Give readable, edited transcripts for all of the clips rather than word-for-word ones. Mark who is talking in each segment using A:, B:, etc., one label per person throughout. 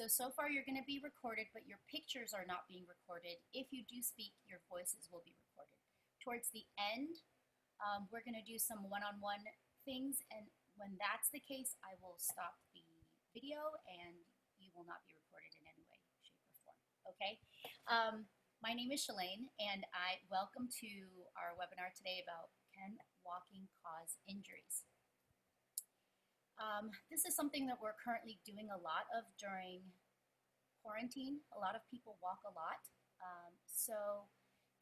A: So far you're going to be recorded, but your pictures are not being recorded. If you do speak, your voices will be recorded. Towards the end, we're going to do some one-on-one things, and when that's the case, I will stop the video and you will not be recorded in any way, shape, or form. Okay? My name is Shalane, and I welcome to our webinar today about can walking cause injuries. This is something that we're currently doing a lot of during quarantine. A lot of people walk a lot. So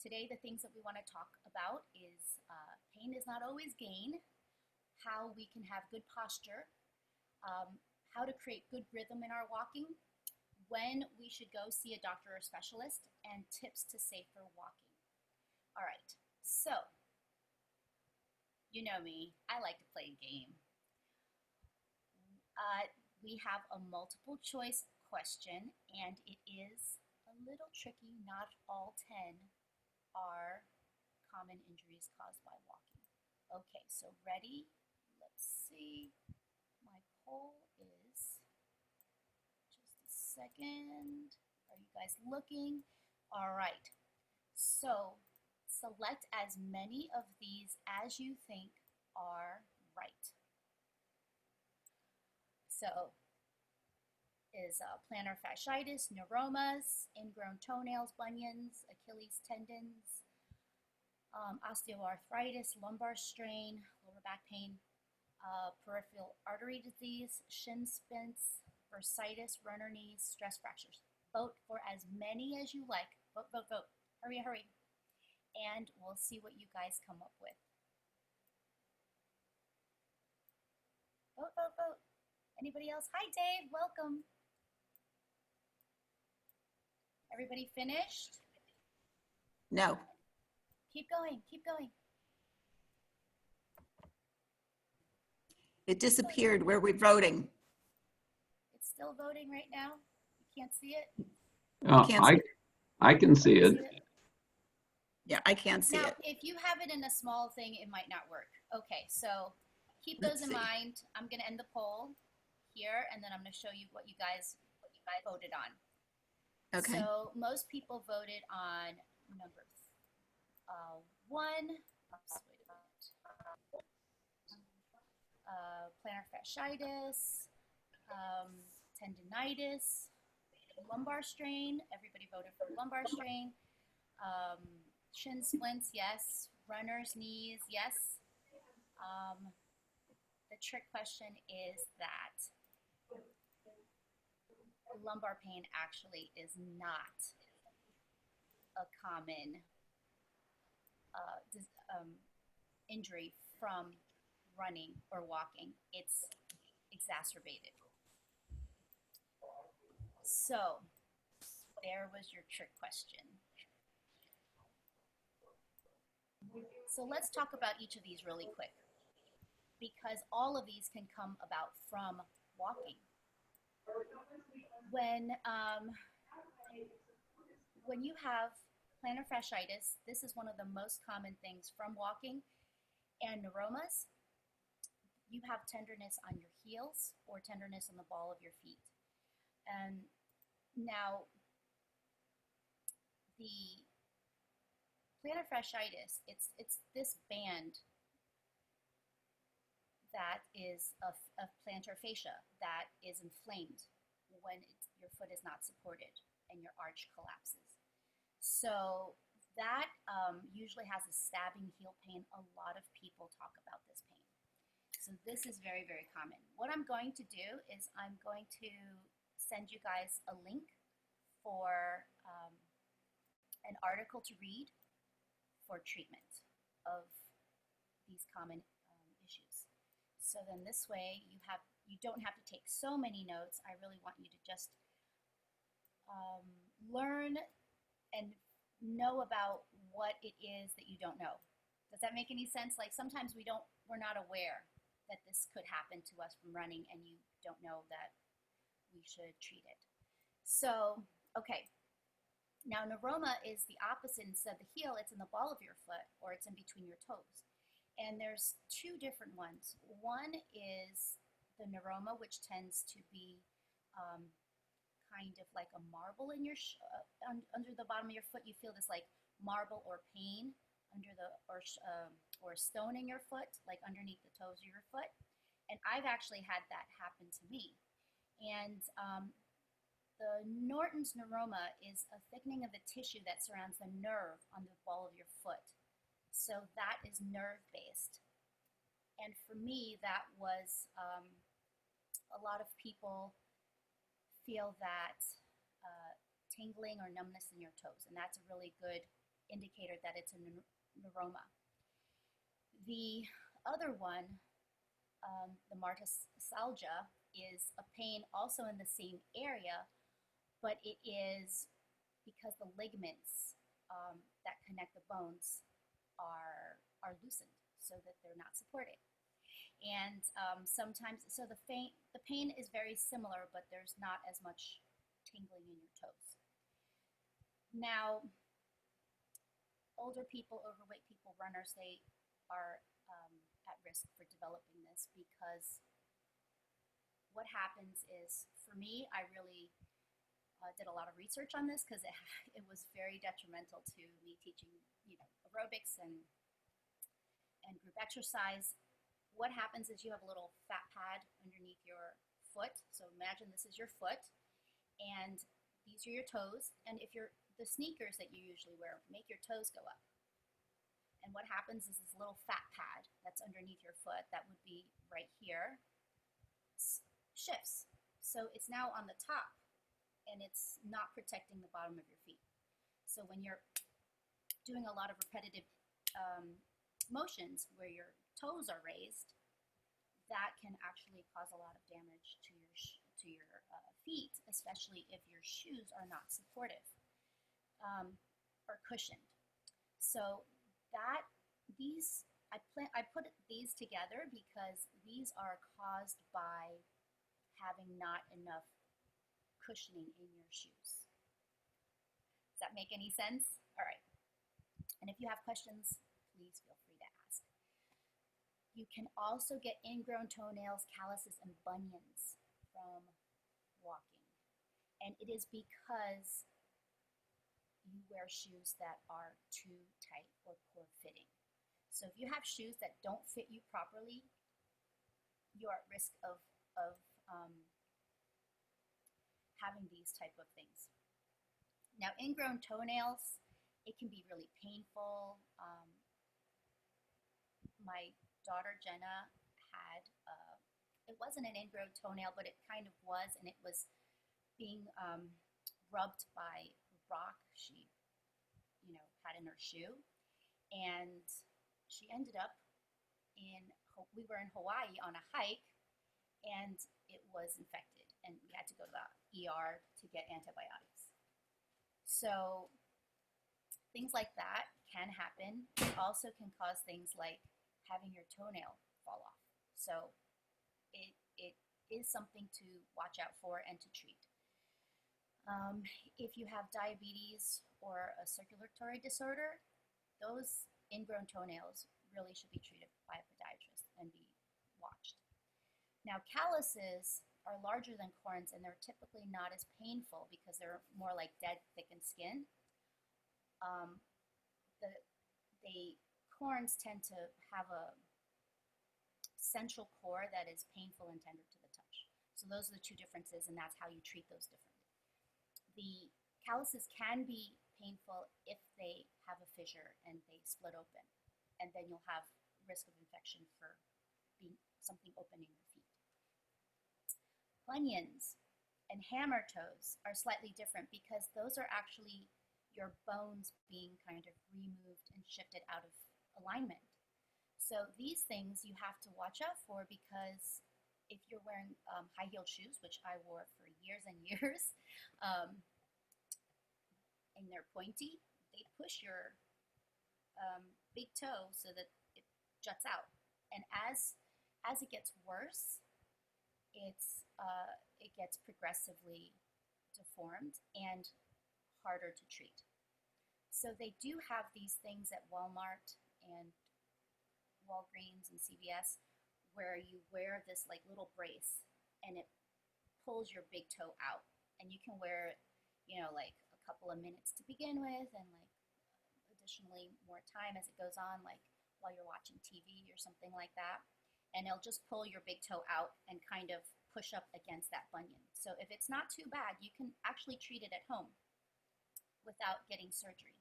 A: today the things that we want to talk about is pain is not always gain, how we can have good posture, how to create good rhythm in our walking, when we should go see a doctor or specialist, and tips to safer walking. All right, so you know me, I like to play a game. We have a multiple choice question, and it is a little tricky. Not all 10 are common injuries caused by walking. Okay, so ready? Let's see. My poll is, just a second. Are you guys looking? All right, so select as many of these as you think are right. So, is plantar fasciitis, neuromas, ingrown toenails, bunions, Achilles tendons, osteoarthritis, lumbar strain, lower back pain, peripheral artery disease, shin splints, bursitis, runner knees, stress fractures. Vote for as many as you like. Vote, vote, vote. Hurry, hurry. And we'll see what you guys come up with. Vote, vote, vote. Anybody else? Hi, Dave. Welcome. Everybody finished?
B: No.
A: Keep going. Keep going.
B: It disappeared. Where we're voting.
A: It's still voting right now. You can't see it?
C: I can see it.
B: Yeah, I can't see
A: now,
B: it.
A: If you have it in a small thing, it might not work. Okay, so keep those in mind. I'm going to end the poll here, and then I'm going to show you what you guys voted on.
B: Okay.
A: So most people voted on number 1. Oops, wait a minute. Plantar fasciitis, tendonitis, lumbar strain. Everybody voted for lumbar strain. Shin splints, yes. Runner's knees, yes. The trick question is that lumbar pain actually is not a common injury from running or walking. It's exacerbated. So there was your trick question. So let's talk about each of these really quick, because all of these can come about from walking. When you have plantar fasciitis, this is one of the most common things from walking, and neuromas, you have tenderness on your heels or tenderness on the ball of your feet. And now, the plantar fasciitis, it's this band that is of plantar fascia that is inflamed when your foot is not supported and your arch collapses. So that usually has a stabbing heel pain. A lot of people talk about this pain. So this is very, very common. What I'm going to do is I'm going to send you guys a link for an article to read for treatment of these common issues. So then this way you don't have to take so many notes. I really want you to just learn and know about what it is that you don't know. Does that make any sense? Like sometimes we're not aware that this could happen to us from running, and you don't know that we should treat it. So, okay. Now, neuroma is the opposite. Instead of the heel, it's in the ball of your foot, or it's in between your toes. And there's two different ones. One is the neuroma, which tends to be kind of like a marble in your under the bottom of your foot. You feel this like marble or pain under the or stone in your foot, like underneath the toes of your foot. And I've actually had that happen to me. And the Norton's neuroma is a thickening of the tissue that surrounds the nerve on the ball of your foot. So that is nerve-based. And for me, that was a lot of people feel that tingling or numbness in your toes, and that's a really good indicator that it's a neuroma. The other one, the martasalgia, is a pain also in the same area, but it is because the ligaments that connect the bones are loosened so that they're not supported. And sometimes, so the pain is very similar, but there's not as much tingling in your toes. Now, older people, overweight people, runners, they are at risk for developing this, because what happens is, for me, I really did a lot of research on this because it was very detrimental to me teaching, aerobics and group exercise. What happens is you have a little fat pad underneath your foot. So imagine this is your foot, and these are your toes. And if the sneakers that you usually wear make your toes go up. And what happens is this little fat pad that's underneath your foot, that would be right here, shifts. So it's now on the top, and it's not protecting the bottom of your feet. So when you're doing a lot of repetitive motions where your toes are raised, that can actually cause a lot of damage to your feet, especially if your shoes are not supportive or cushioned. So I put these together because these are caused by having not enough cushioning in your shoes. Does that make any sense? All right. And if you have questions, please feel free to ask. You can also get ingrown toenails, calluses, and bunions from walking. And it is because you wear shoes that are too tight or poor fitting. So if you have shoes that don't fit you properly, you're at risk of having these type of things. Now, ingrown toenails, it can be really painful. My daughter Jenna had, it wasn't an ingrown toenail, but it kind of was, and it was being rubbed by a rock she, had in her shoe, and she ended up we were in Hawaii on a hike, and it was infected, and we had to go to the ER to get antibiotics. So things like that can happen. It also can cause things like having your toenail fall off. So it is something to watch out for and to treat. If you have diabetes or a circulatory disorder, those ingrown toenails really should be treated by a podiatrist and be watched. Now, calluses are larger than corns, and they're typically not as painful because they're more like dead, thickened skin. The corns tend to have a central core that is painful and tender to the touch. So those are the two differences, and that's how you treat those differently. The calluses can be painful if they have a fissure and they split open, and then you'll have risk of infection for something opening your feet. Bunions and hammer toes are slightly different because those are actually your bones being kind of removed and shifted out of alignment. So these things you have to watch out for, because if you're wearing high-heeled shoes, which I wore for years and years, and they're pointy, they push your big toe so that it juts out. And as it gets worse, it gets progressively deformed and harder to treat. So they do have these things at Walmart and Walgreens and CVS where you wear this like little brace, and it pulls your big toe out. and you can wear it, you know, like a couple of minutes to begin with, and like additionally more time as it goes on, like while you're watching TV or something like that. And it'll just pull your big toe out and kind of push up against that bunion. So if it's not too bad, you can actually treat it at home without getting surgery.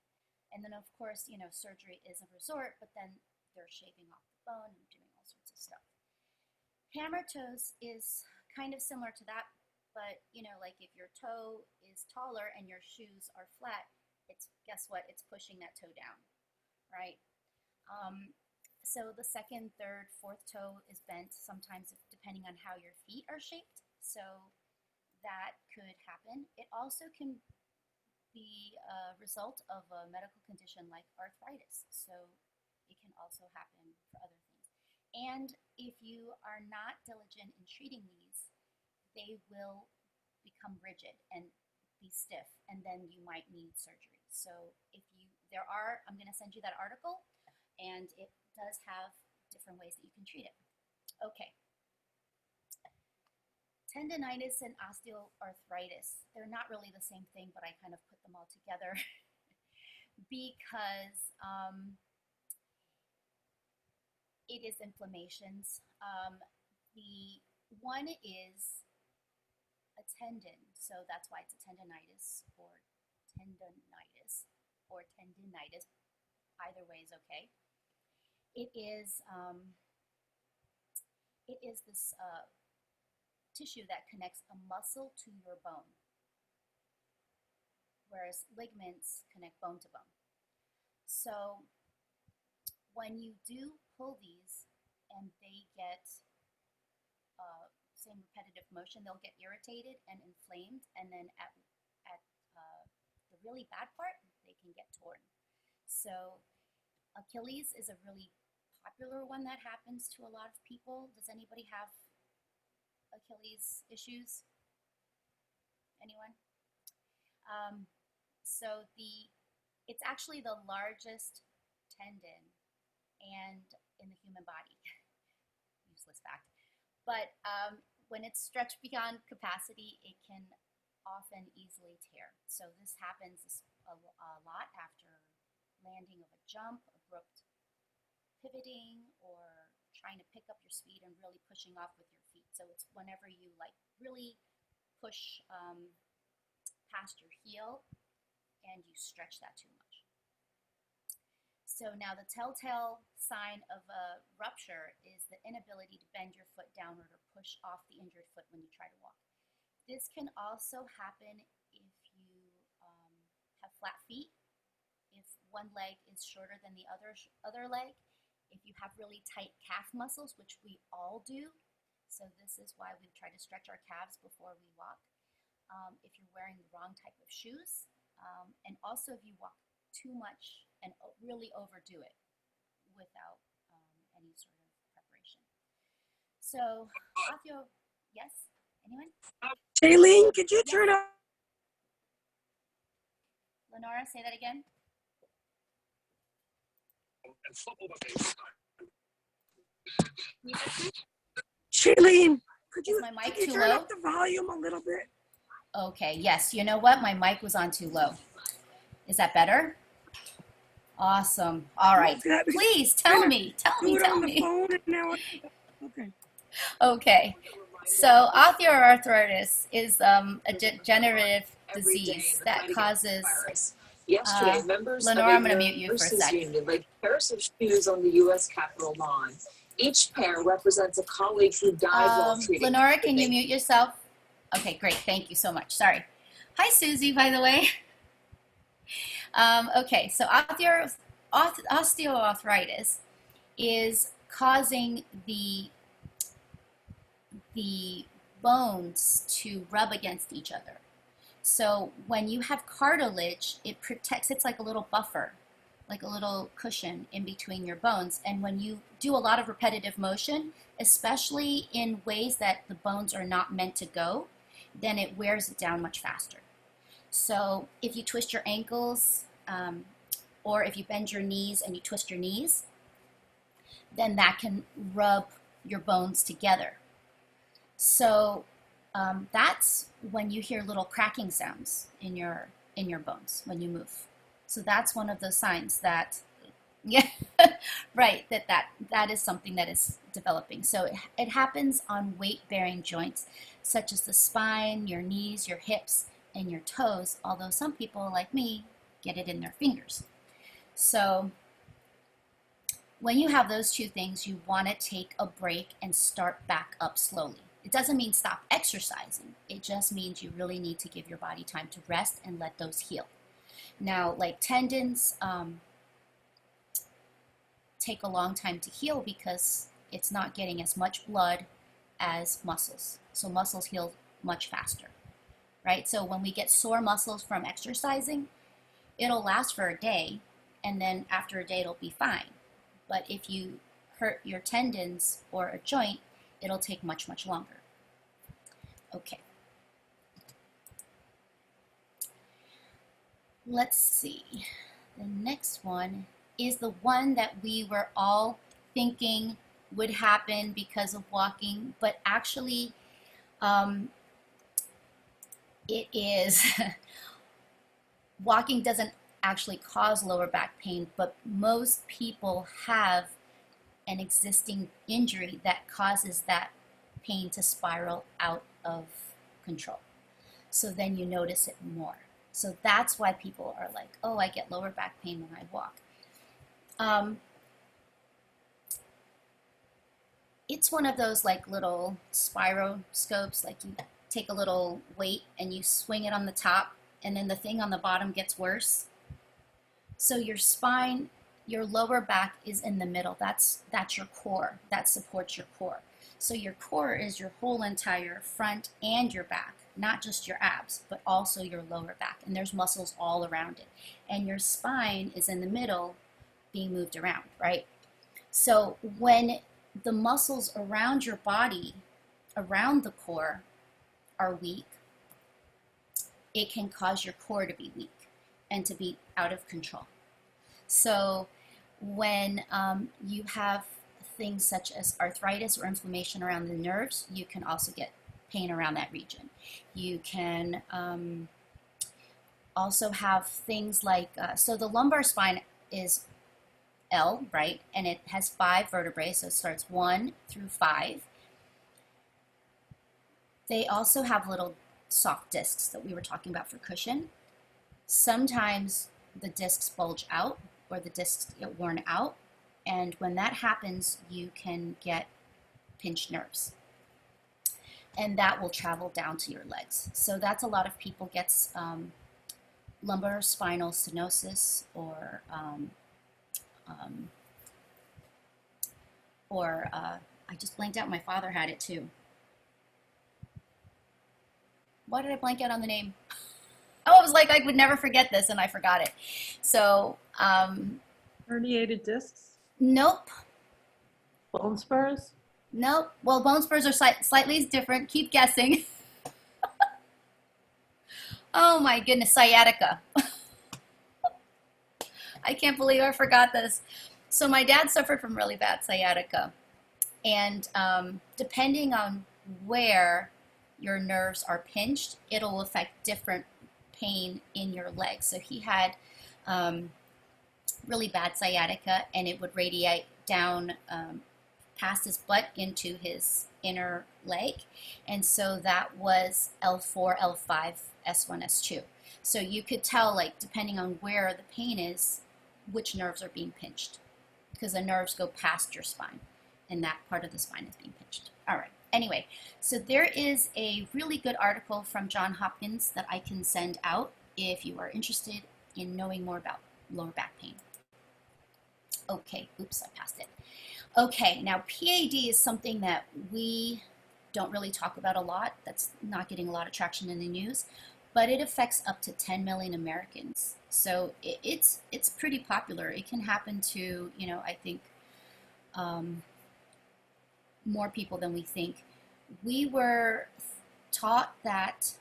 A: And then of course, you know, surgery is a resort, but then they're shaving off the bone and doing all sorts of stuff. Hammer toes is kind of similar to that, but you know, like if your toe is taller and your shoes are flat, it's, guess what? It's pushing that toe down, right? So the second, third, fourth toe is bent sometimes depending on how your feet are shaped. So that could happen. It also can be a result of a medical condition like arthritis. So it can also happen for other things. And if you are not diligent in treating these, they will become rigid and be stiff, and then you might need surgery. So if you, I'm going to send you that article, and it does have different ways that you can treat it. Okay. Tendonitis and osteoarthritis, they're not really the same thing, but I kind of put them all together because it is inflammations. The one is a tendon, so that's why it's a tendonitis or tendonitis or tendinitis. Either way is okay. It is this tissue that connects a muscle to your bone, whereas ligaments connect bone to bone. So when you do pull these and they get same repetitive motion, they'll get irritated and inflamed, and then at the really bad part, they can get torn. So Achilles is a really popular one that happens to a lot of people. Does anybody have Achilles issues? Anyone? So it's actually the largest tendon and in the human body. Useless fact. But when it's stretched beyond capacity, it can often easily tear. So this happens a lot after landing of a jump, abrupt pivoting, or trying to pick up your speed and really pushing off with your feet. So it's whenever you like really push past your heel and you stretch that too much. So now the telltale sign of a rupture is the inability to bend your foot downward or push off the injured foot when you try to walk. This can also happen if you have flat feet, if one leg is shorter than the other leg, if you have really tight calf muscles, which we all do. So this is why we try to stretch our calves before we walk. If you're wearing the wrong type of shoes, and also if you walk too much and really overdo it without any sort of preparation. So, yes? Anyone?
D: Shailene, could you turn up?
A: Lenora, say that again.
D: Shailene, could you,
A: Is my mic
D: could you
A: too
D: turn
A: low?
D: up the volume a little bit?
A: Okay, yes. You know what? My mic was on too low. Is that better? Awesome. All right. Please tell me. Tell me. Tell me.
D: Phone and now okay.
A: Okay. So osteoarthritis is a degenerative disease that causes.
E: Yesterday, members
A: Lenore,
E: of
A: I'm
E: a
A: going to mute you for a
E: nurses
A: second.
E: union laid pairs of shoes on the U.S. Capitol lawn. Each pair represents a colleague who died while treating.
A: Lenora, can you mute yourself? Okay, great. Thank you so much. Sorry. Hi, Susie, by the way. Okay, so osteoarthritis is causing the bones to rub against each other. So when you have cartilage, it protects, it's like a little buffer, like a little cushion in between your bones. And when you do a lot of repetitive motion, especially in ways that the bones are not meant to go, then it wears it down much faster. So if you twist your ankles, or if you bend your knees and you twist your knees, then that can rub your bones together. So that's when you hear little cracking sounds in your bones when you move. So that's one of those signs that, yeah, right, that is something that is developing. So it happens on weight-bearing joints, such as the spine, your knees, your hips, and your toes, although some people, like me, get it in their fingers. So when you have those two things, you want to take a break and start back up slowly. It doesn't mean stop exercising. It just means you really need to give your body time to rest and let those heal. Now, like tendons take a long time to heal because it's not getting as much blood as muscles. So muscles heal much faster, right? So when we get sore muscles from exercising, it'll last for a day, and then after a day it'll be fine. But if you hurt your tendons or a joint, it'll take much, much longer. Okay. Let's see. The next one is the one that we were all thinking would happen because of walking, but actually it is, walking doesn't actually cause lower back pain, but most people have an existing injury that causes that pain to spiral out of control. So then you notice it more. So that's why people are like, oh, I get lower back pain when I walk. It's one of those like little spiroscopes, like you take a little weight and you swing it on the top, and then the thing on the bottom gets worse. So your spine, your lower back is in the middle. That's your core. That supports your core. So your core is your whole entire front and your back, not just your abs, but also your lower back. And there's muscles all around it. And your spine is in the middle being moved around, right? So when the muscles around your body, around the core, are weak, it can cause your core to be weak and to be out of control. So when you have things such as arthritis or inflammation around the nerves, you can also get pain around that region. You can also have things like, so the lumbar spine is L, right? And it has 5 vertebrae, so it starts 1 through 5. They also have little soft discs that we were talking about for cushion. Sometimes the discs bulge out or the discs get worn out, and when that happens, you can get pinched nerves. And that will travel down to your legs. So that's a lot of people gets lumbar spinal stenosis or I just blanked out. My father had it too. Why did I blank out on the name? Oh, I was like, I would never forget this, and I forgot it. So,
F: herniated discs?
A: Nope.
F: Bone spurs?
A: Nope. Well, bone spurs are slightly different. Keep guessing. Oh my goodness, sciatica. I can't believe I forgot this. So my dad suffered from really bad sciatica. And depending on where your nerves are pinched, it'll affect different pain in your legs. So he had really bad sciatica, and it would radiate down past his butt into his inner leg. And so that was L4, L5, S1, S2. So you could tell, like, depending on where the pain is, which nerves are being pinched, because the nerves go past your spine, and that part of the spine is being pinched. All right. Anyway, so there is a really good article from Johns Hopkins that I can send out if you are interested in knowing more about lower back pain. Okay, oops, I passed it. Okay, now PAD is something that we don't really talk about a lot. That's not getting a lot of traction in the news, but it affects up to 10 million Americans. So it's pretty popular. It can happen to, you know, I think more people than we think. We were taught that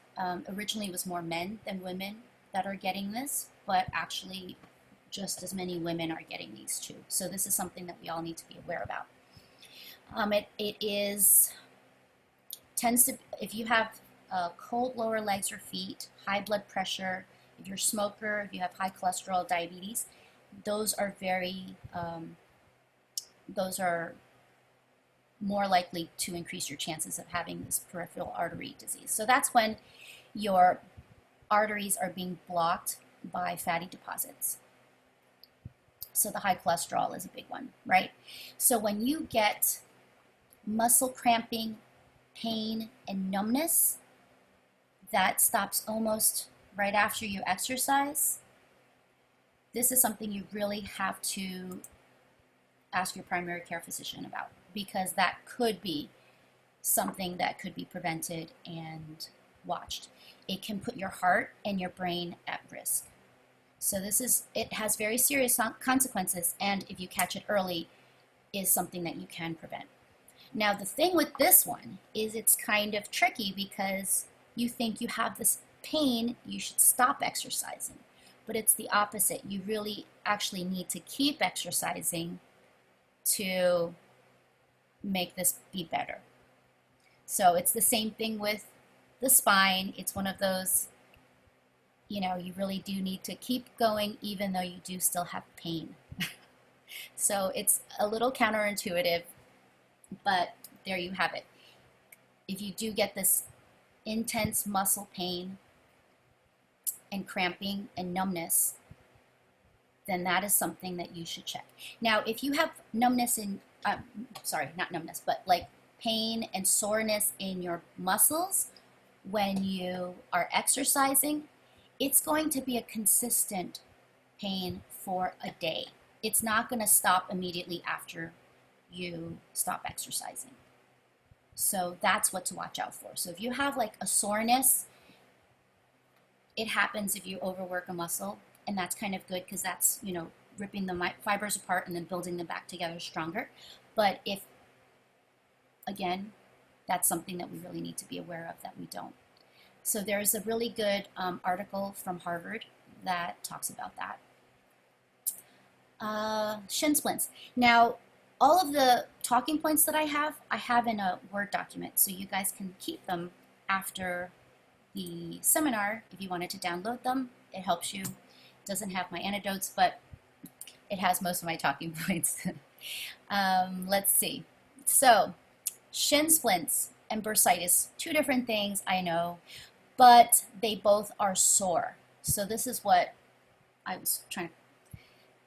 A: originally it was more men than women that are getting this, but actually just as many women are getting these too. So this is something that we all need to be aware about. It tends to, if you have cold lower legs or feet, high blood pressure, if you're a smoker, if you have high cholesterol, diabetes, those are those are more likely to increase your chances of having this peripheral artery disease. So that's when your arteries are being blocked by fatty deposits. So the high cholesterol is a big one, right? So when you get muscle cramping, pain, and numbness, that stops almost right after you exercise. This is something you really have to ask your primary care physician about, because that could be something that could be prevented and watched. It can put your heart and your brain at risk. So it has very serious consequences, and if you catch it early, is something that you can prevent. Now, the thing with this one is it's kind of tricky because you think you have this pain, you should stop exercising. But it's the opposite. You really actually need to keep exercising to make this be better. So it's the same thing with the spine. It's one of those, you really do need to keep going even though you do still have pain. So it's a little counterintuitive, but there you have it. If you do get this intense muscle pain and cramping and numbness, then that is something that you should check. Now, if you have numbness not numbness, but like pain and soreness in your muscles when you are exercising, it's going to be a consistent pain for a day. It's not going to stop immediately after you stop exercising. So that's what to watch out for. So if you have like a soreness, it happens if you overwork a muscle, and that's kind of good because that's, ripping the fibers apart and then building them back together stronger. But if, again, that's something that we really need to be aware of that we don't. So there's a really good article from Harvard that talks about that. Shin splints. Now, all of the talking points that I have in a Word document, so you guys can keep them after the seminar if you wanted to download them. It helps you. It doesn't have my anecdotes, but it has most of my talking points. Let's see. So, shin splints and bursitis, two different things, I know, but they both are sore. So this is what I was trying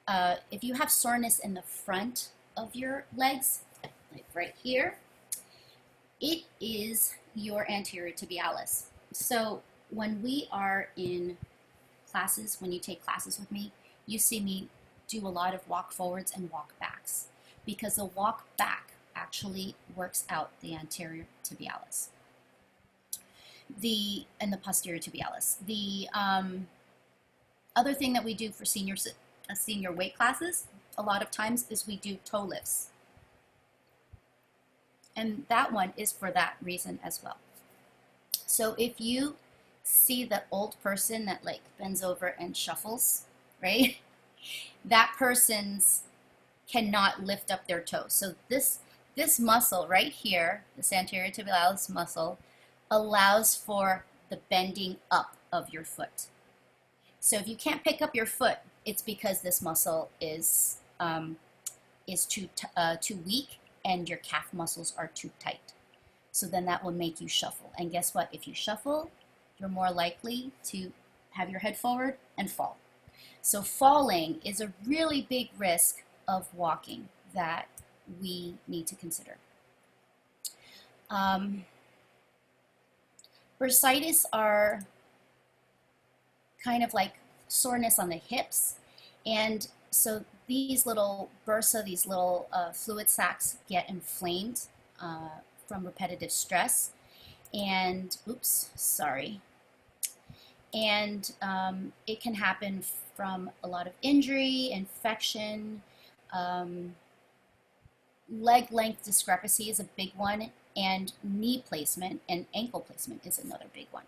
A: to, if you have soreness in the front of your legs, like right here, it is your anterior tibialis. So when we are in classes, when you take classes with me, you see me do a lot of walk forwards and walk backs, because the walk back actually works out the anterior tibialis and the posterior tibialis. The other thing that we do for senior weight classes a lot of times is we do toe lifts, and that one is for that reason as well. So if you see the old person that like bends over and shuffles, right? That person's cannot lift up their toes. So this muscle right here, this anterior tibialis muscle, allows for the bending up of your foot. So if you can't pick up your foot, it's because this muscle is too weak and your calf muscles are too tight. So then that will make you shuffle. And guess what? If you shuffle, you're more likely to have your head forward and fall. So falling is a really big risk of walking that we need to consider. Bursitis are kind of like soreness on the hips, and so these little bursa, these little fluid sacs get inflamed from repetitive stress, and and it can happen from a lot of injury, infection, leg length discrepancy is a big one, and knee placement and ankle placement is another big one.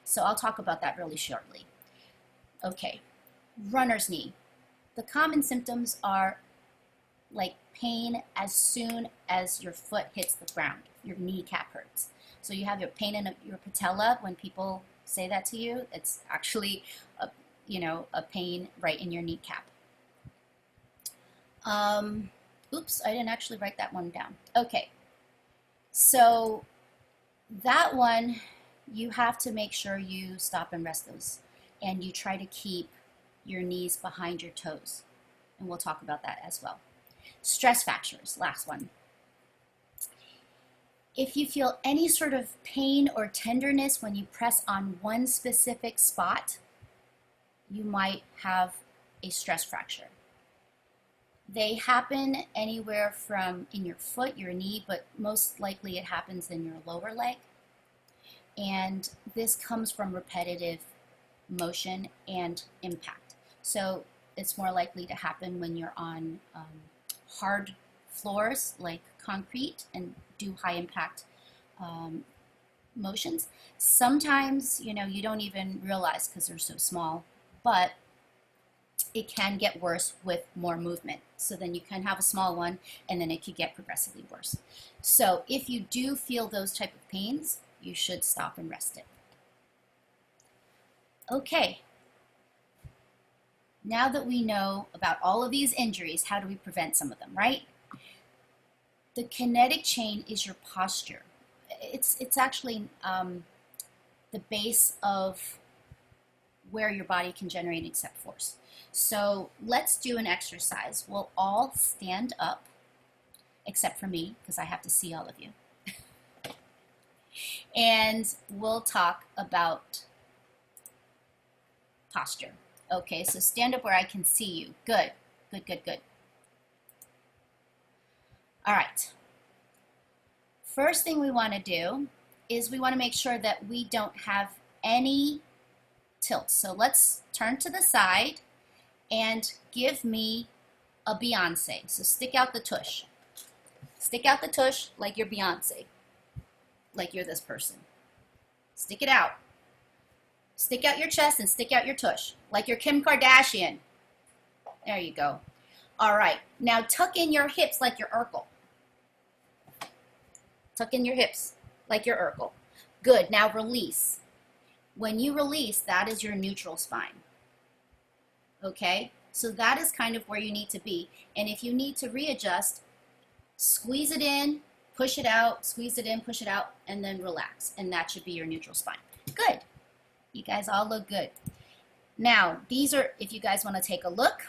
A: So I'll talk about that really shortly. Okay, runner's knee. The common symptoms are like pain as soon as your foot hits the ground. Your kneecap hurts. So you have your pain in your patella. When people say that to you, it's actually a, a pain right in your kneecap. Oops, I didn't actually write that one down. Okay, so that one, you have to make sure you stop and rest those, and you try to keep your knees behind your toes, and we'll talk about that as well. Stress fractures, last one. If you feel any sort of pain or tenderness when you press on one specific spot, you might have a stress fracture. They happen anywhere from in your foot, your knee, but most likely it happens in your lower leg. And this comes from repetitive motion and impact. So it's more likely to happen when you're on hard floors like concrete and do high impact motions. Sometimes, you don't even realize because they're so small, but it can get worse with more movement. So then you can have a small one and then it could get progressively worse. So if you do feel those type of pains, you should stop and rest it. Okay. Now that we know about all of these injuries, how do we prevent some of them, right? The kinetic chain is your posture. It's actually the base of where your body can generate and accept force. So let's do an exercise. We'll all stand up, except for me, because I have to see all of you. And we'll talk about posture. Okay, so stand up where I can see you. Good, good, good, good. All right. First thing we want to do is we want to make sure that we don't have any tilt. So let's turn to the side and give me a Beyonce. So stick out the tush. Stick out the tush like you're Beyonce. Like you're this person. Stick it out. Stick out your chest and stick out your tush like you're Kim Kardashian. There you go. All right. Now tuck in your hips like your Urkel. Tuck in your hips like your Urkel. Good. Now release. When you release, that is your neutral spine. Okay? So that is kind of where you need to be. And if you need to readjust, squeeze it in, push it out, squeeze it in, push it out, and then relax. And that should be your neutral spine. Good. You guys all look good. Now, these are, if you guys want to take a look,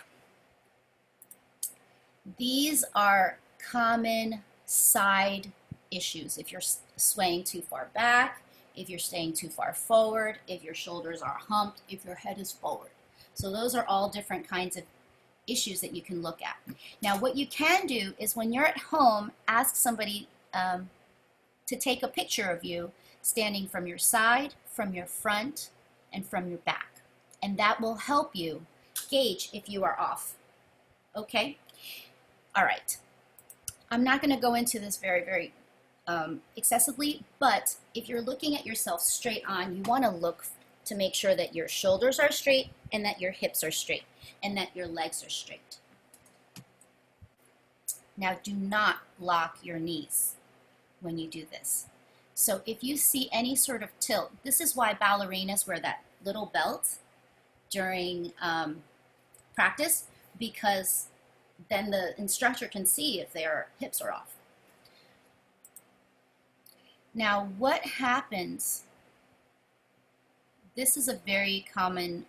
A: these are common side issues. If you're swaying too far back, if you're staying too far forward, if your shoulders are humped, if your head is forward. So those are all different kinds of issues that you can look at. Now, what you can do is when you're at home, ask somebody to take a picture of you standing from your side, from your front, and from your back. And that will help you gauge if you are off. Okay? All right. I'm not going to go into this very excessively, but if you're looking at yourself straight on, you want to look to make sure that your shoulders are straight and that your hips are straight and that your legs are straight. Now, do not lock your knees when you do this. So if you see any sort of tilt, this is why ballerinas wear that little belt during practice, because then the instructor can see if their hips are off. Now, what happens, this is a very common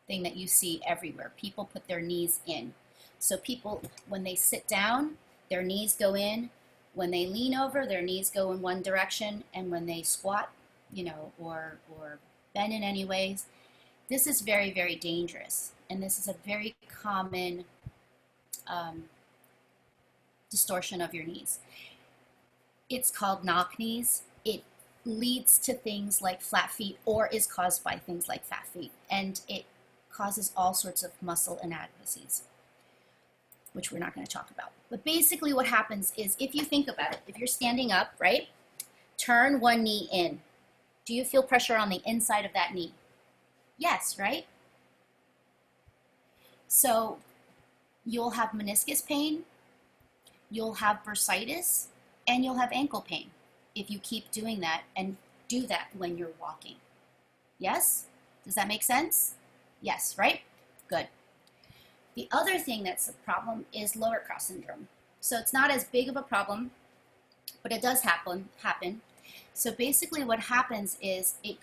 A: thing that you see everywhere. People put their knees in. So people, when they sit down, their knees go in. When they lean over, their knees go in one direction. And when they squat, or bend in any ways, this is very dangerous. And this is a very common distortion of your knees. It's called knock knees. It leads to things like flat feet, or is caused by things like fat feet. And it causes all sorts of muscle inadequacies, which we're not going to talk about. But basically what happens is, if you think about it, if you're standing up, right, turn one knee in. Do you feel pressure on the inside of that knee? Yes, right? So you'll have meniscus pain, you'll have bursitis, and you'll have ankle pain if you keep doing that and do that when you're walking. Yes? Does that make sense? Yes, right? Good. The other thing that's a problem is lower cross syndrome. So it's not as big of a problem, but it does happen. So basically what happens is it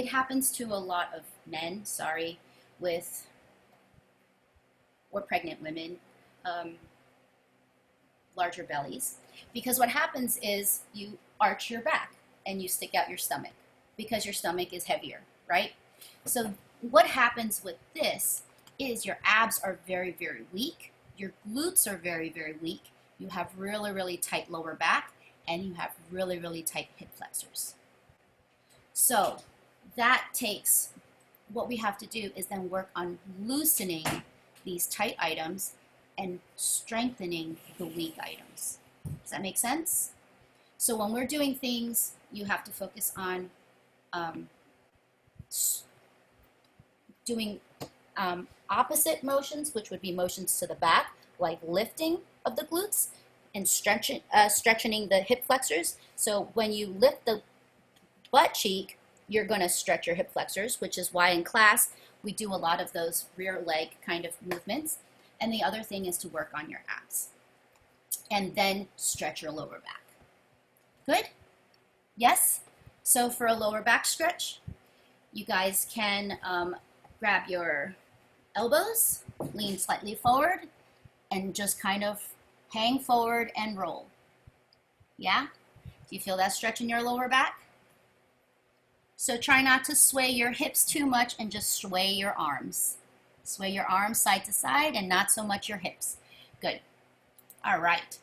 A: happens to a lot of men, or pregnant women, larger bellies, because what happens is you arch your back and you stick out your stomach because your stomach is heavier, right? So what happens with this is your abs are very, very weak, your glutes are very, very weak, you have really, really tight lower back, and you have really, really tight hip flexors. So that takes, what we have to do is then work on loosening these tight items and strengthening the weak items. Does that make sense? So when we're doing things, you have to focus on doing opposite motions, which would be motions to the back, like lifting of the glutes and stretching the hip flexors. So when you lift the butt cheek, you're going to stretch your hip flexors, which is why in class we do a lot of those rear leg kind of movements. And the other thing is to work on your abs and then stretch your lower back. Good? Yes? So for a lower back stretch, you guys can grab your elbows, lean slightly forward, and just kind of hang forward and roll. Yeah? Do you feel that stretch in your lower back? So try not to sway your hips too much and just sway your arms. Sway your arms side to side and not so much your hips. Good. All right.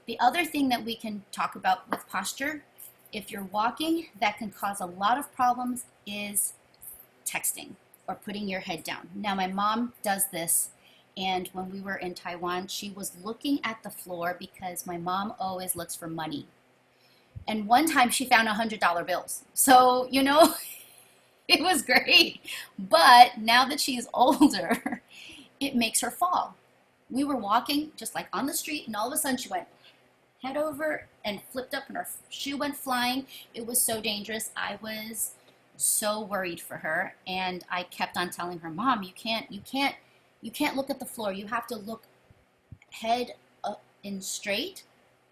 A: The other thing that we can talk about with posture, if you're walking, that can cause a lot of problems is texting or putting your head down. Now my mom does this, and when we were in Taiwan, she was looking at the floor because my mom always looks for money. And one time she found $100 bills. So, you know, it was great. But now that she's older, it makes her fall. We were walking just like on the street, and all of a sudden she went head over and flipped up and her shoe went flying. It was so dangerous. I was so worried for her, and I kept on telling her, Mom, you can't look at the floor. You have to look head up and straight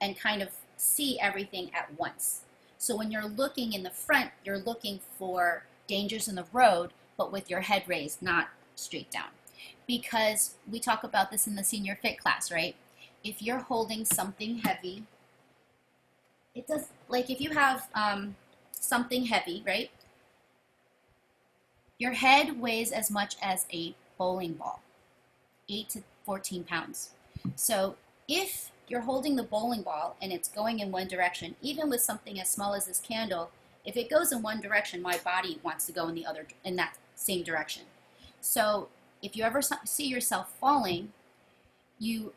A: and kind of see everything at once. So when you're looking in the front, you're looking for dangers in the road, but with your head raised, not straight down. Because we talk about this in the senior fit class, right? If you're holding something heavy, it does, like if you have something heavy, right? Your head weighs as much as a bowling ball, 8 to 14 pounds. So if you're holding the bowling ball and it's going in one direction, even with something as small as this candle, if it goes in one direction, my body wants to go in that same direction. So if you ever see yourself falling, you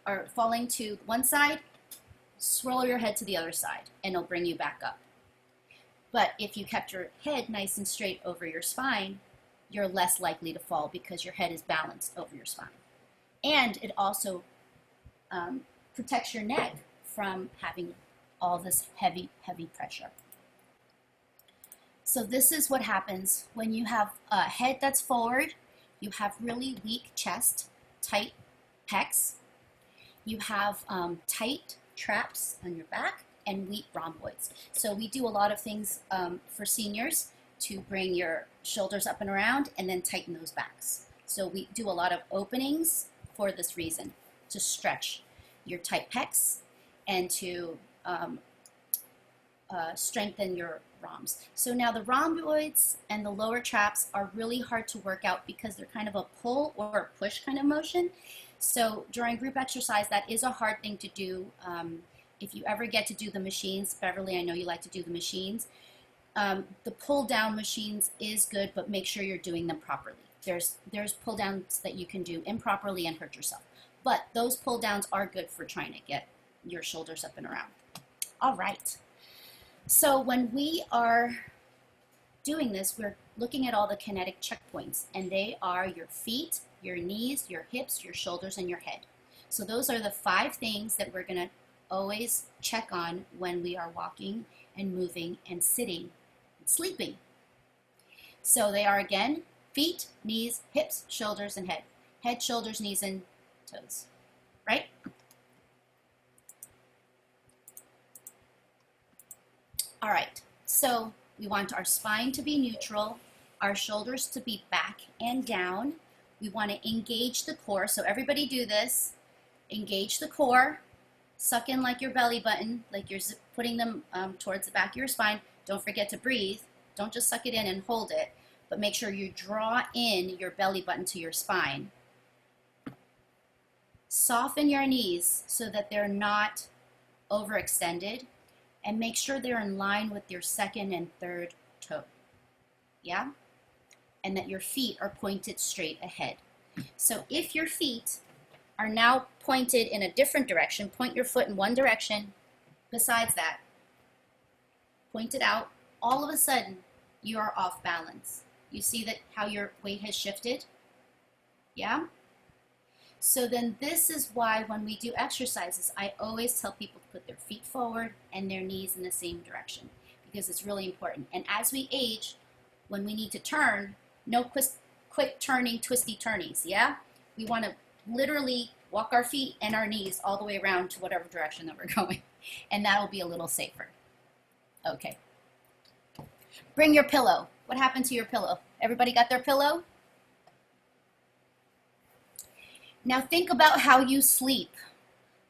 A: are falling to one side, swirl your head to the other side, and it'll bring you back up. But if you kept your head nice and straight over your spine, you're less likely to fall because your head is balanced over your spine. And it also protects your neck from having all this heavy, heavy pressure. So this is what happens when you have a head that's forward, you have really weak chest, tight pecs, you have tight traps on your back, and weak rhomboids. So we do a lot of things for seniors to bring your shoulders up and around and then tighten those backs. So we do a lot of openings for this reason, to stretch your tight pecs and to strengthen your rhombs. So now the rhomboids and the lower traps are really hard to work out because they're kind of a pull or a push kind of motion. So during group exercise, that is a hard thing to do. If you ever get to do the machines, Beverly, I know you like to do the machines. The pull down machines is good, but make sure you're doing them properly. There's pull downs that you can do improperly and hurt yourself. But those pull downs are good for trying to get your shoulders up and around. All right. So when we are doing this, we're looking at all the kinetic checkpoints, and they are your feet, your knees, your hips, your shoulders, and your head. So those are the 5 things that we're going to always check on when we are walking and moving and sitting and sleeping. So they are again, feet, knees, hips, shoulders, and head. Head, shoulders, knees, and toes, right? All right, so we want our spine to be neutral, our shoulders to be back and down. We want to engage the core, so everybody do this. Engage the core, suck in like your belly button, like you're putting them towards the back of your spine. Don't forget to breathe. Don't just suck it in and hold it, but make sure you draw in your belly button to your spine. Soften your knees so that they're not overextended, and make sure they're in line with your second and third toe. Yeah? And that your feet are pointed straight ahead. So if your feet are now pointed in a different direction, point your foot in one direction, besides that, point it out, all of a sudden you are off balance. You see that how your weight has shifted? Yeah? So then this is why when we do exercises, I always tell people to put their feet forward and their knees in the same direction, because it's really important. And as we age, when we need to turn, no quick turning, twisty turnies, yeah? We want to literally walk our feet and our knees all the way around to whatever direction that we're going, and that'll be a little safer. Okay. Bring your pillow. What happened to your pillow? Everybody got their pillow? Now think about how you sleep.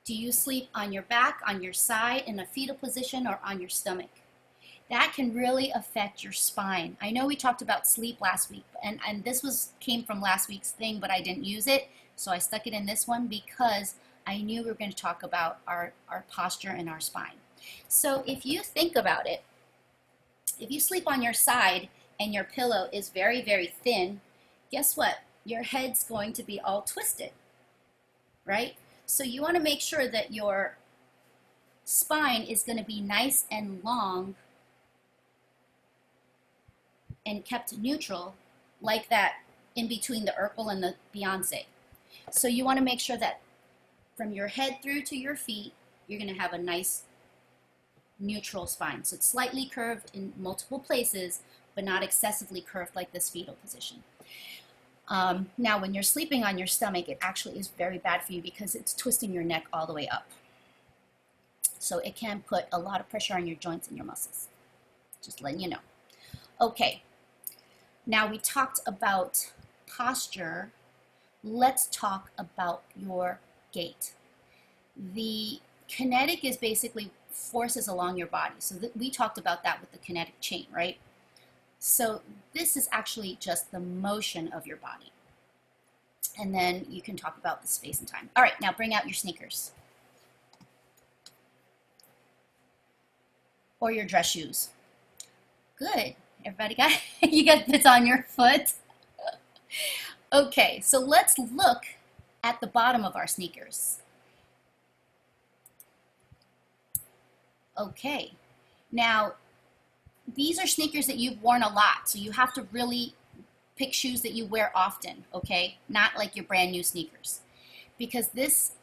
A: Do you sleep on your back, on your side, in a fetal position, or on your stomach? That can really affect your spine. I know we talked about sleep last week, and this came from last week's thing, but I didn't use it, so I stuck it in this one because I knew we were going to talk about our posture and our spine. So if you think about it, if you sleep on your side and your pillow is very, very thin, guess what? Your head's going to be all twisted, right? So you want to make sure that your spine is going to be nice and long and kept neutral, like that in between the Urkel and the Beyonce. So you want to make sure that from your head through to your feet, you're going to have a nice neutral spine. So it's slightly curved in multiple places, but not excessively curved like this fetal position. Now, when you're sleeping on your stomach, it actually is very bad for you because it's twisting your neck all the way up. So it can put a lot of pressure on your joints and your muscles. Just letting you know. Okay. Now we talked about posture. Let's talk about your gait. The kinetic is basically forces along your body. So we talked about that with the kinetic chain, right? So this is actually just the motion of your body. And then you can talk about the space and time. All right, now bring out your sneakers. Or your dress shoes. Good. Everybody got you got this on your foot? Okay, so let's look at the bottom of our sneakers. Okay, now these are sneakers that you've worn a lot, so you have to really pick shoes that you wear often, okay? Not like your brand new sneakers. Because this,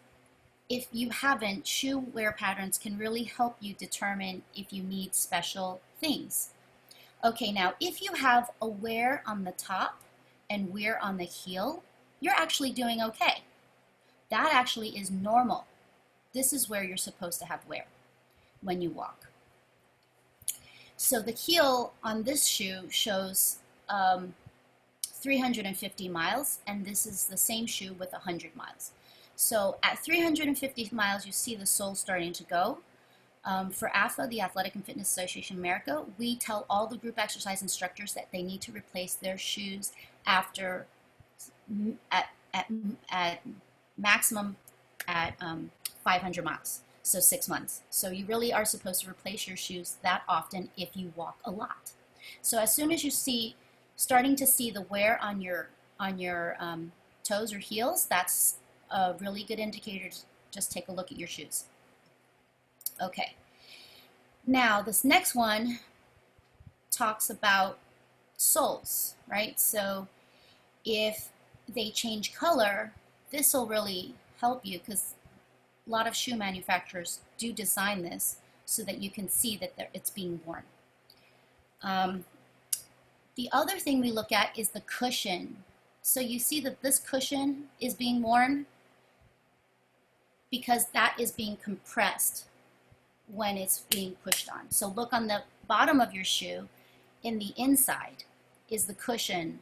A: if you haven't, shoe wear patterns can really help you determine if you need special things. Okay, now if you have a wear on the top and wear on the heel, you're actually doing okay. That actually is normal. This is where you're supposed to have wear when you walk. So the heel on this shoe shows 350 miles, and this is the same shoe with 100 miles. So at 350 miles, you see the sole starting to go. For AFA, the Athletic and Fitness Association America, we tell all the group exercise instructors that they need to replace their shoes after at maximum at 500 miles, so 6 months. So you really are supposed to replace your shoes that often if you walk a lot. So as soon as you starting to see the wear on your toes or heels, that's a really good indicator to just take a look at your shoes. Okay, now this next one talks about soles, right? So if they change color, this will really help you because a lot of shoe manufacturers do design this so that you can see that it's being worn. The other thing we look at is the cushion. So you see that this cushion is being worn because that is being compressed when it's being pushed on. So look on the bottom of your shoe, in the inside, is the cushion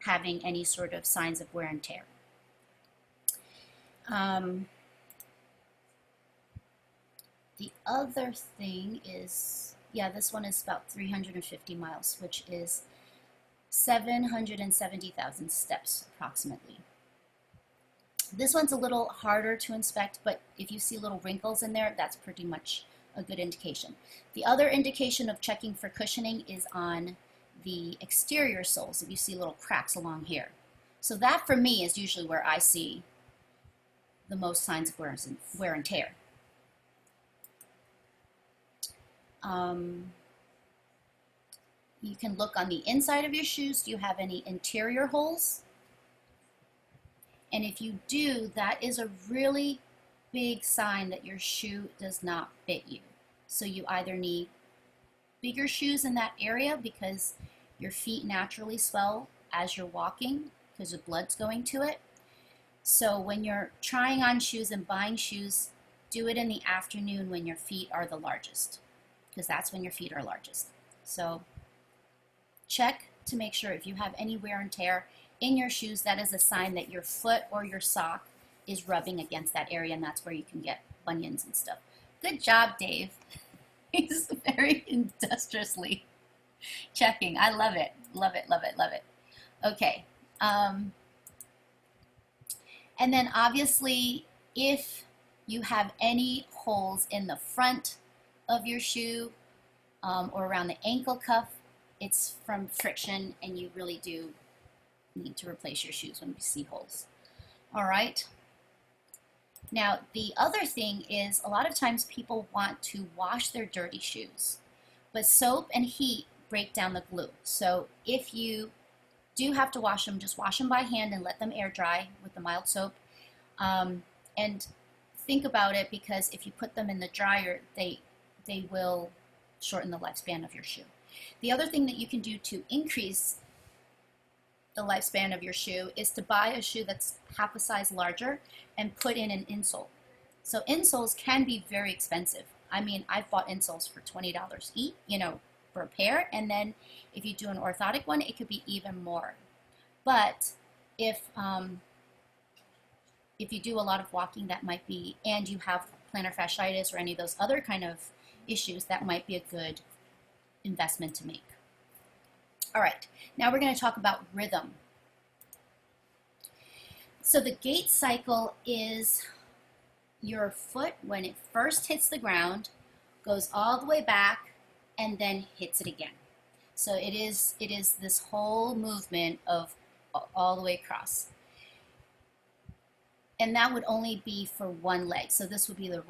A: having any sort of signs of wear and tear. The other thing is, yeah, this one is about 350 miles, which is 770,000 steps approximately. This one's a little harder to inspect, but if you see little wrinkles in there, that's pretty much a good indication. The other indication of checking for cushioning is on the exterior soles, if you see little cracks along here. So that for me is usually where I see the most signs of wear and tear. You can look on the inside of your shoes. Do you have any interior holes? And if you do, that is a really big sign that your shoe does not fit you. So you either need bigger shoes in that area because your feet naturally swell as you're walking because the blood's going to it. So when you're trying on shoes and buying shoes, do it in the afternoon when your feet are the largest, because that's when your feet are largest. So check to make sure if you have any wear and tear in your shoes, that is a sign that your foot or your sock is rubbing against that area, and that's where you can get bunions and stuff. Good job, Dave. He's very industriously checking. I love it. Love it, love it, love it. Okay. And then obviously, if you have any holes in the front of your shoe or around the ankle cuff, it's from friction, and you really do need to replace your shoes when you see holes. All right. Now, the other thing is a lot of times people want to wash their dirty shoes, but soap and heat break down the glue. So if you do have to wash them, just wash them by hand and let them air dry with the mild soap. And think about it, because if you put them in the dryer, they will shorten the lifespan of your shoe. The other thing that you can do to increase the lifespan of your shoe is to buy a shoe that's half a size larger and put in an insole. So insoles can be very expensive. I mean, I've bought insoles for $20 each, for a pair, and then if you do an orthotic one, it could be even more. But if you do a lot of walking, that might be, and you have plantar fasciitis or any of those other kind of issues, that might be a good investment to make. All right, now we're going to talk about rhythm. So the gait cycle is your foot, when it first hits the ground, goes all the way back and then hits it again. So it is this whole movement of all the way across. And that would only be for one leg. So this would be the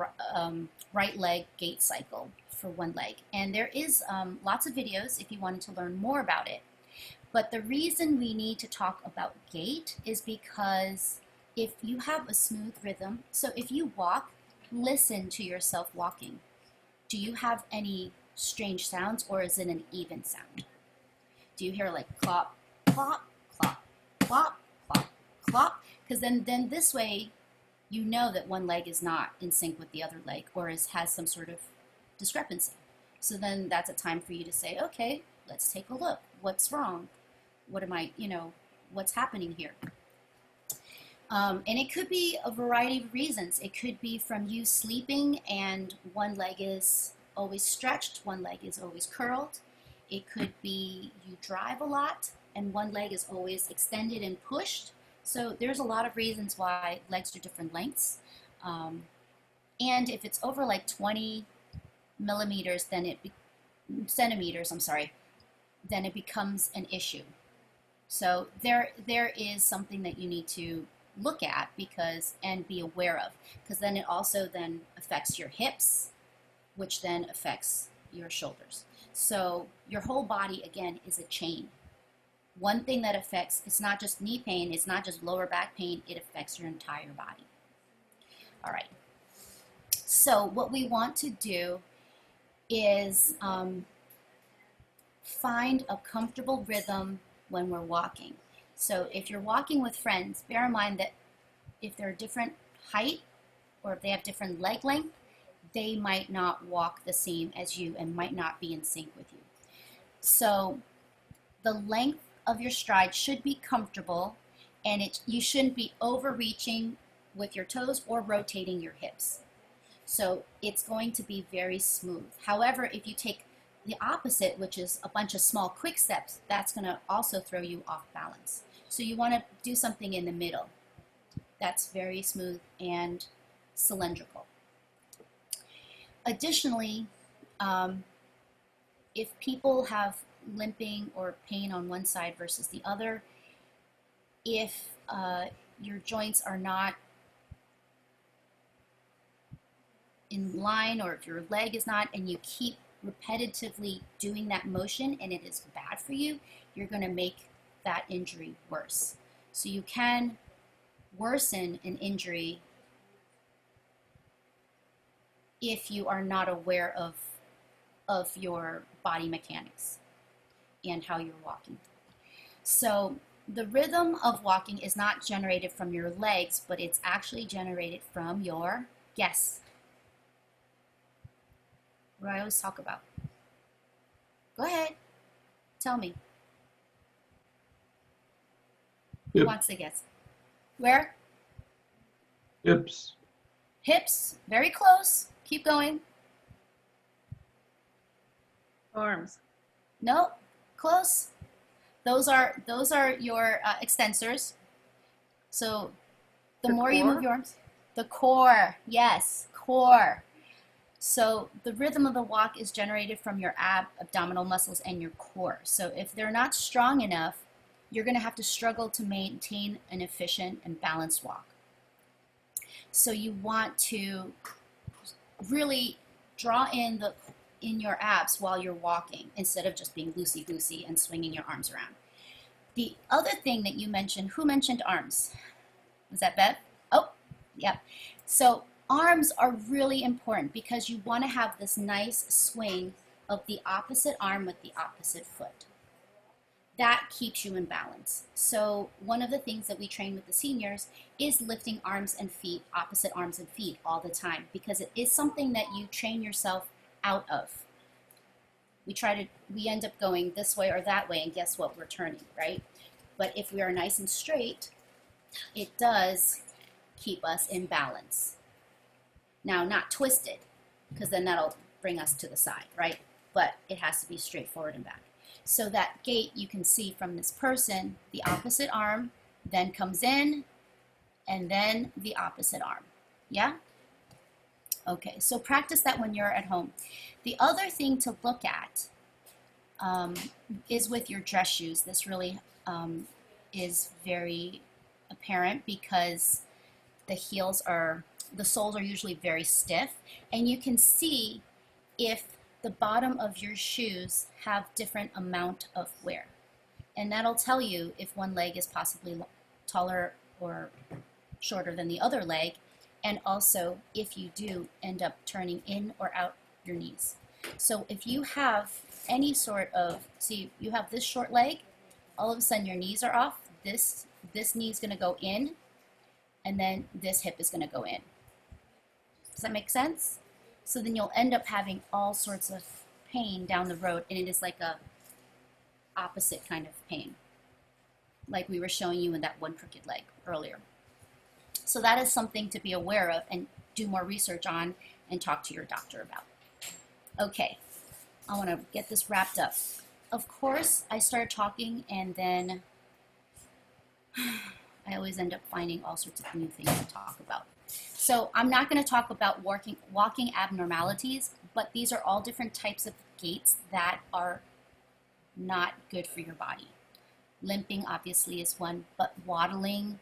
A: right leg gait cycle for one leg. And there is lots of videos if you wanted to learn more about it. But the reason we need to talk about gait is because if you have a smooth rhythm, so if you walk, listen to yourself walking. Do you have any strange sounds, or is it an even sound? Do you hear like clop, clop, clop, clop, clop, clop? Because then this way you know that one leg is not in sync with the other leg, or has some sort of discrepancy. So then that's a time for you to say, okay, let's take a look. What's wrong? What am I, what's happening here? And it could be a variety of reasons. It could be from you sleeping and one leg is always stretched, one leg is always curled. It could be you drive a lot and one leg is always extended and pushed. So there's a lot of reasons why legs are different lengths. And if it's over like 20 millimeters, then centimeters, then it becomes an issue. So there is something that you need to look at and be aware of, because then it also then affects your hips, which then affects your shoulders. So your whole body, again, is a chain. One thing that affects, it's not just knee pain, it's not just lower back pain, it affects your entire body. All right. So what we want to do is find a comfortable rhythm when we're walking. So if you're walking with friends, bear in mind that if they're different height or if they have different leg length, they might not walk the same as you and might not be in sync with you. So the length of your stride should be comfortable, and you shouldn't be overreaching with your toes or rotating your hips. So it's going to be very smooth. However, if you take the opposite, which is a bunch of small quick steps, that's going to also throw you off balance. So you want to do something in the middle that's very smooth and cylindrical. Additionally, if people have limping or pain on one side versus the other, if your joints are not in line, or if your leg is not, and you keep repetitively doing that motion and it is bad for you, you're going to make that injury worse. So you can worsen an injury if you are not aware of your body mechanics and how you're walking. So the rhythm of walking is not generated from your legs, but it's actually generated from your, guess, what I always talk about. Go ahead, tell me. Who
C: Hip.
A: wants to guess? Where?
C: Hips.
A: Hips, very close. Keep going.
F: Arms.
A: No, close. Those are your extensors. So the more you move
F: core?
A: your arms, the core, yes, core. So the rhythm of the walk is generated from your abdominal muscles and your core. So if they're not strong enough, you're going to have to struggle to maintain an efficient and balanced walk. So you want to really draw in your abs while you're walking instead of just being loosey-goosey and swinging your arms around. The other thing that you mentioned, who mentioned arms? Was that Bev? Oh, yeah. So arms are really important because you want to have this nice swing of the opposite arm with the opposite foot. That keeps you in balance. So one of the things that we train with the seniors is lifting arms and feet, opposite arms and feet all the time, because it is something that you train yourself out of. We end up going this way or that way, and guess what? We're turning, right? But if we are nice and straight, it does keep us in balance. Now, not twisted, because then that'll bring us to the side, right? But it has to be straightforward and back. So that gait you can see from this person, the opposite arm then comes in, and then the opposite arm. Yeah? Okay, so practice that when you're at home. The other thing to look at is with your dress shoes. This really is very apparent because the soles are usually very stiff, and you can see if the bottom of your shoes have different amount of wear. And that'll tell you if one leg is possibly taller or shorter than the other leg, and also if you do end up turning in or out your knees. So if you have any sort of, see, you have this short leg, all of a sudden your knees are off, this knee is going to go in, and then this hip is going to go in. Does that make sense? So then you'll end up having all sorts of pain down the road, and it is like a opposite kind of pain, like we were showing you in that one crooked leg earlier. So that is something to be aware of and do more research on and talk to your doctor about. Okay, I want to get this wrapped up. Of course, I started talking, and then I always end up finding all sorts of new things to talk about. So I'm not going to talk about walking abnormalities, but these are all different types of gaits that are not good for your body. Limping obviously is one, but waddling,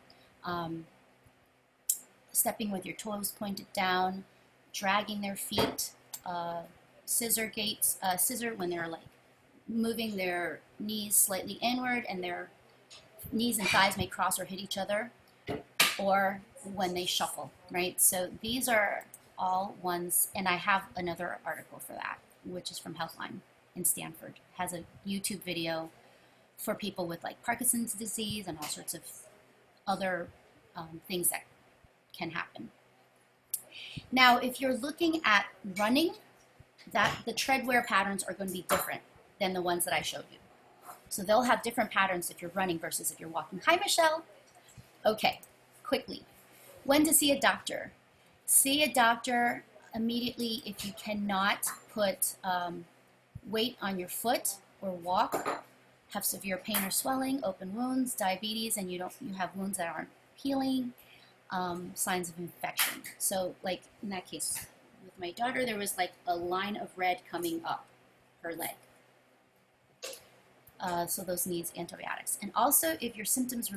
A: stepping with your toes pointed down, dragging their feet, scissor gaits, scissor when they're like moving their knees slightly inward and their knees and thighs may cross or hit each other, or when they shuffle, right? So these are all ones, and I have another article for that, which is from Healthline in Stanford. It has a YouTube video for people with like Parkinson's disease and all sorts of other things that can happen. Now, if you're looking at running, the tread wear patterns are going to be different than the ones that I showed you. So they'll have different patterns if you're running versus if you're walking. Hi, Michelle. Okay, quickly. When to see a doctor? See a doctor immediately if you cannot put weight on your foot or walk, have severe pain or swelling, open wounds, diabetes, and you have wounds that aren't healing, signs of infection. So like in that case with my daughter, there was like a line of red coming up her leg. So those needs antibiotics. And also if your symptoms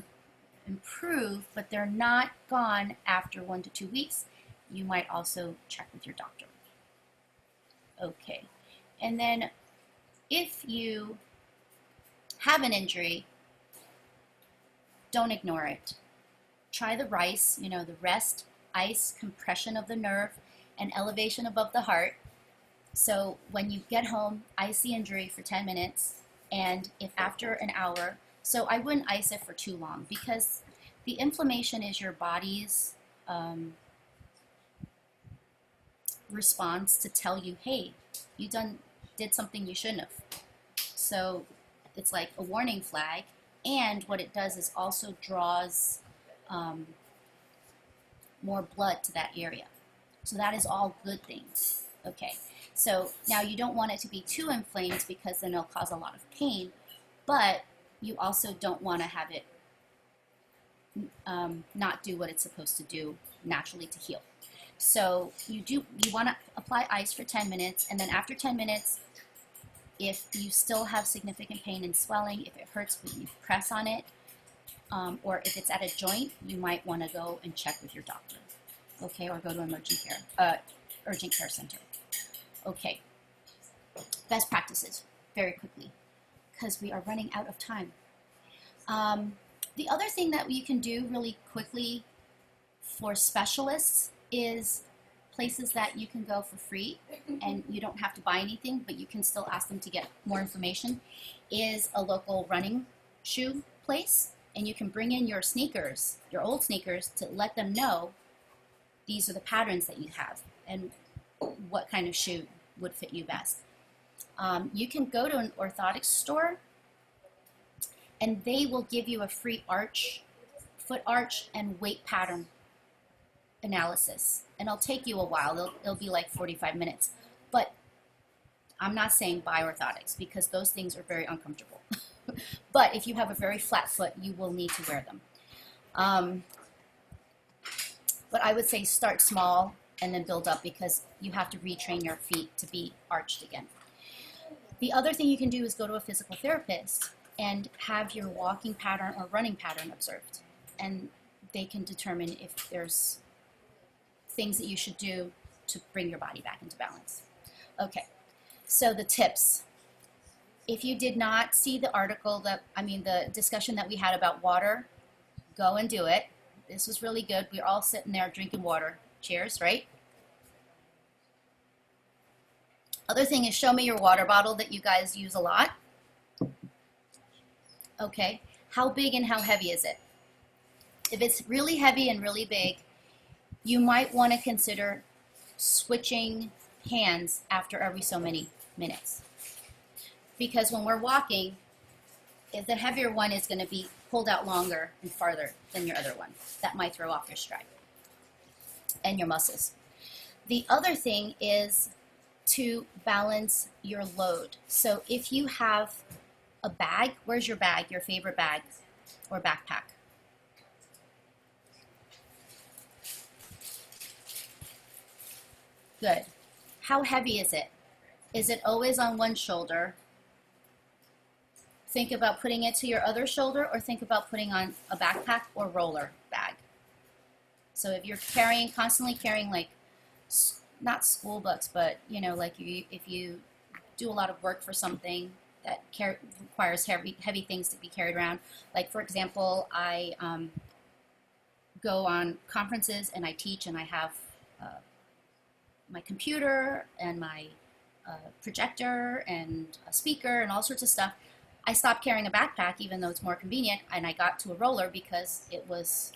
A: improve, but they're not gone after 1 to 2 weeks, you might also check with your doctor. Okay, and then if you have an injury, don't ignore it. Try the RICE, the rest, ice, compression of the nerve, and elevation above the heart. So when you get home, ice the injury for 10 minutes, and if after an hour, so I wouldn't ice it for too long because the inflammation is your body's response to tell you, hey, you did something you shouldn't have. So it's like a warning flag, and what it does is also draws more blood to that area. So that is all good things. Okay, so now you don't want it to be too inflamed because then it'll cause a lot of pain, but you also don't want to have it not do what it's supposed to do naturally to heal. So you want to apply ice for 10 minutes, and then after 10 minutes, if you still have significant pain and swelling, if it hurts when you press on it, or if it's at a joint, you might want to go and check with your doctor, okay, or go to urgent care center. Okay, best practices, very quickly, because we are running out of time. The other thing that you can do really quickly for specialists is places that you can go for free and you don't have to buy anything, but you can still ask them to get more information, is a local running shoe place. And you can bring in your sneakers, your old sneakers, to let them know these are the patterns that you have and what kind of shoe would fit you best. You can go to an orthotics store and they will give you a free foot arch and weight pattern analysis. And it'll take you a while. It'll be like 45 minutes. But I'm not saying buy orthotics because those things are very uncomfortable. But if you have a very flat foot, you will need to wear them. But I would say start small and then build up because you have to retrain your feet to be arched again. The other thing you can do is go to a physical therapist and have your walking pattern or running pattern observed. And they can determine if there's things that you should do to bring your body back into balance. Okay, so the tips. If you did not see the the discussion that we had about water, go and do it. This was really good. We're all sitting there drinking water. Cheers, right? Other thing is show me your water bottle that you guys use a lot. Okay, how big and how heavy is it? If it's really heavy and really big, you might want to consider switching hands after every so many minutes. Because when we're walking, if the heavier one is going to be pulled out longer and farther than your other one. That might throw off your stride and your muscles. The other thing is to balance your load. So if you have a bag, where's your bag, your favorite bag or backpack? Good. How heavy is it? Is it always on one shoulder? Think about putting it to your other shoulder, or think about putting on a backpack or roller bag. So if you're constantly carrying like, not school books, but like if you do a lot of work for something that requires heavy things to be carried around. Like for example, I go on conferences and I teach and I have my computer and my projector and a speaker and all sorts of stuff. I stopped carrying a backpack, even though it's more convenient, and I got to a roller because it was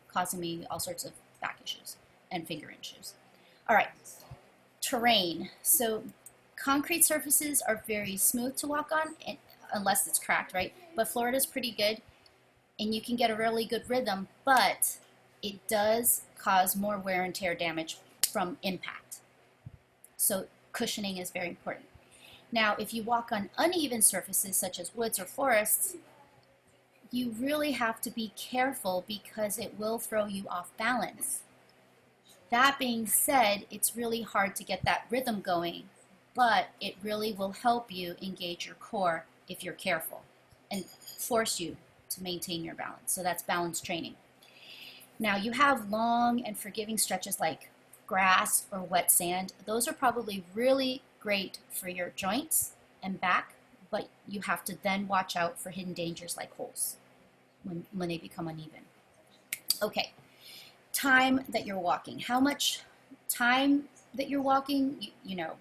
A: causing me all sorts of back issues and finger issues. All right, terrain. So concrete surfaces are very smooth to walk on, unless it's cracked, right? But Florida's pretty good, and you can get a really good rhythm, but it does cause more wear and tear damage from impact. So cushioning is very important. Now, if you walk on uneven surfaces such as woods or forests, you really have to be careful because it will throw you off balance. That being said, it's really hard to get that rhythm going, but it really will help you engage your core if you're careful and force you to maintain your balance. So that's balance training. Now, you have long and forgiving stretches like grass or wet sand. Those are probably really great for your joints and back, but you have to then watch out for hidden dangers like holes when they become uneven. Okay, time that you're walking. How much time that you're walking, you know,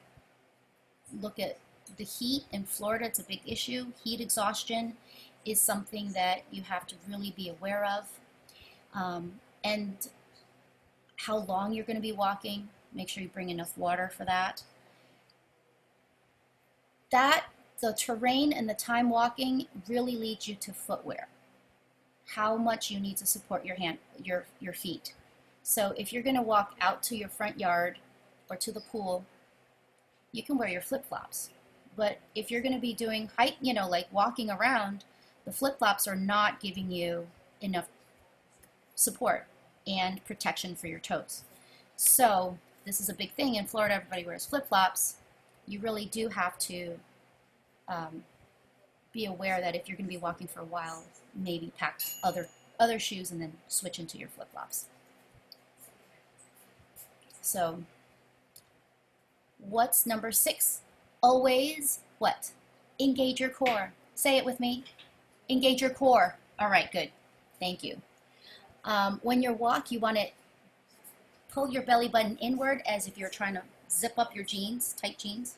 A: look at the heat in Florida. It's a big issue. Heat exhaustion is something that you have to really be aware of. And how long you're going to be walking. Make sure you bring enough water for that. The terrain and the time walking really leads you to footwear. How much you need to support your feet. So if you're going to walk out to your front yard or to the pool, you can wear your flip-flops. But if you're going to be doing height, you know, like walking around, the flip-flops are not giving you enough support and protection for your toes. So this is a big thing in Florida. Everybody wears flip-flops. You really do have to be aware that if you're going to be walking for a while, maybe pack other shoes and then switch into your flip-flops. So what's number 6? Always what? Engage your core. Say it with me. Engage your core. All right, good. Thank you. When you walk, you want to pull your belly button inward as if you're trying to zip up your jeans, tight jeans.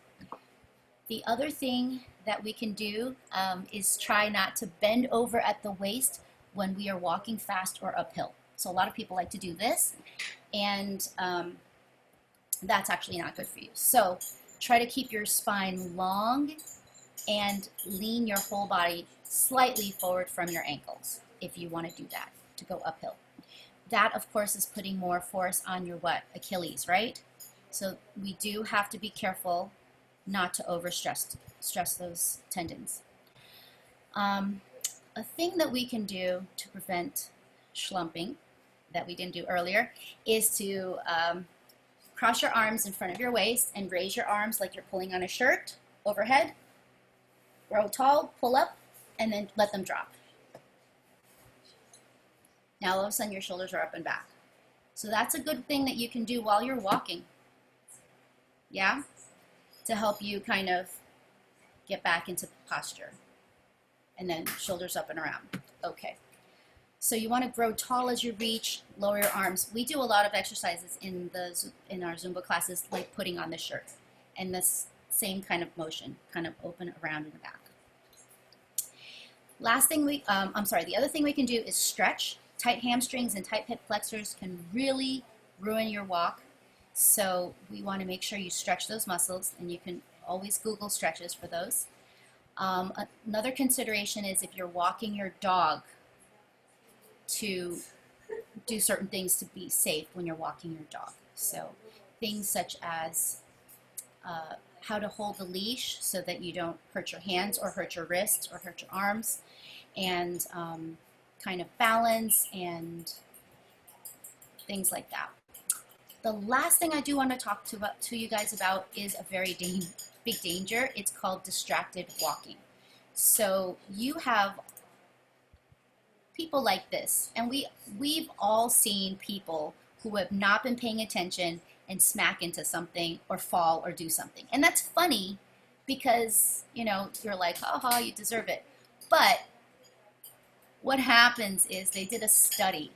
A: The other thing that we can do is try not to bend over at the waist when we are walking fast or uphill. So a lot of people like to do this, and that's actually not good for you. So try to keep your spine long and lean your whole body slightly forward from your ankles if you want to do that, to go uphill. That, of course, is putting more force on your what? Achilles, right? So we do have to be careful not to overstress those tendons. A thing that we can do to prevent schlumping that we didn't do earlier is to cross your arms in front of your waist and raise your arms like you're pulling on a shirt overhead. Grow tall, pull up, and then let them drop. Now all of a sudden your shoulders are up and back. So that's a good thing that you can do while you're walking. Yeah? To help you kind of get back into posture. And then shoulders up and around. Okay. So you want to grow tall as you reach, lower your arms. We do a lot of exercises in our Zumba classes, like putting on the shirt. And this same kind of motion, kind of open around in the back. Last thing the other thing we can do is stretch. Tight hamstrings and tight hip flexors can really ruin your walk. So we want to make sure you stretch those muscles, and you can always Google stretches for those. Another consideration is if you're walking your dog, to do certain things to be safe when you're walking your dog. So things such as how to hold the leash so that you don't hurt your hands or hurt your wrists or hurt your arms, and kind of balance and things like that. The last thing I do want to talk to you guys about is a very big danger. It's called distracted walking. So you have people like this, and we've all seen people who have not been paying attention and smack into something or fall or do something. And that's funny because, you know, you're like, haha, you deserve it. But what happens is they did a study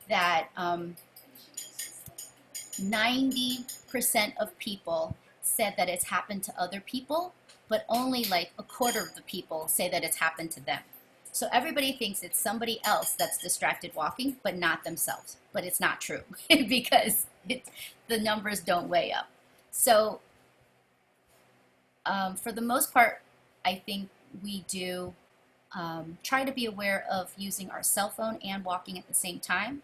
A: that 90% of people said that it's happened to other people, but only like a quarter of the people say that it's happened to them. So everybody thinks it's somebody else that's distracted walking, but not themselves. But it's not true because the numbers don't weigh up. So for the most part, I think we do try to be aware of using our cell phone and walking at the same time.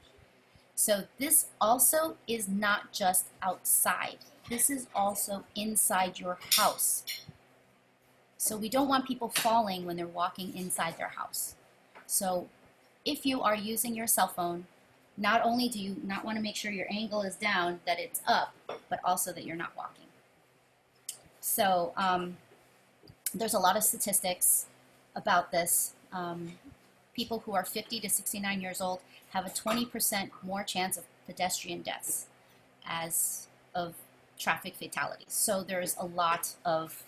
A: So this also is not just outside. This is also inside your house. So we don't want people falling when they're walking inside their house. So if you are using your cell phone, not only do you not want to make sure your angle is down, that it's up, but also that you're not walking. So there's a lot of statistics about this. People who are 50 to 69 years old have a 20% more chance of pedestrian deaths as of traffic fatalities. So there's a lot of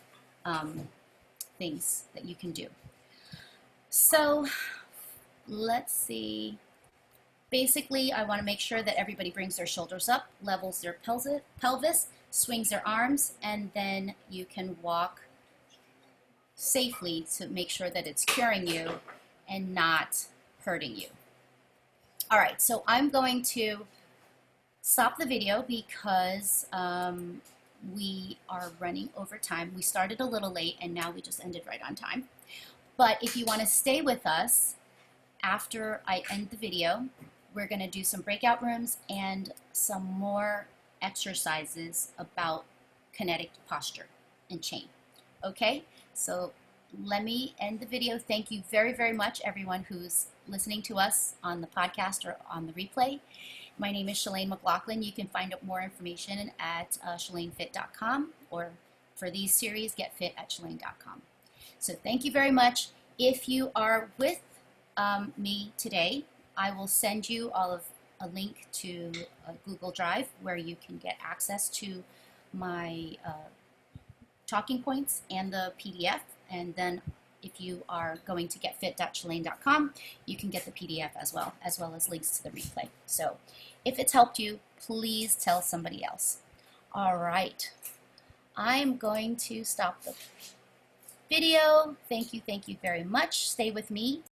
A: things that you can do. So let's see. Basically, I want to make sure that everybody brings their shoulders up, levels their pelvis, swings their arms, and then you can walk safely to make sure that it's curing you and not hurting you. All right, so I'm going to stop the video because we are running over time. We started a little late and now we just ended right on time. But if you want to stay with us after I end the video, we're going to do some breakout rooms and some more exercises about kinetic posture and chain. Okay, so let me end the video. Thank you very, very much, everyone who's listening to us on the podcast or on the replay. My name is Shalane McLaughlin. You can find out more information at shalanefit.com, or for these series, getfit@shalane.com. So thank you very much. If you are with me today, I will send you all of a link to a Google Drive where you can get access to my talking points and the PDF. And then if you are going to getfit.shalane.com, you can get the PDF as well as links to the replay. So if it's helped you, please tell somebody else. All right, I'm going to stop the video. Thank you very much. Stay with me.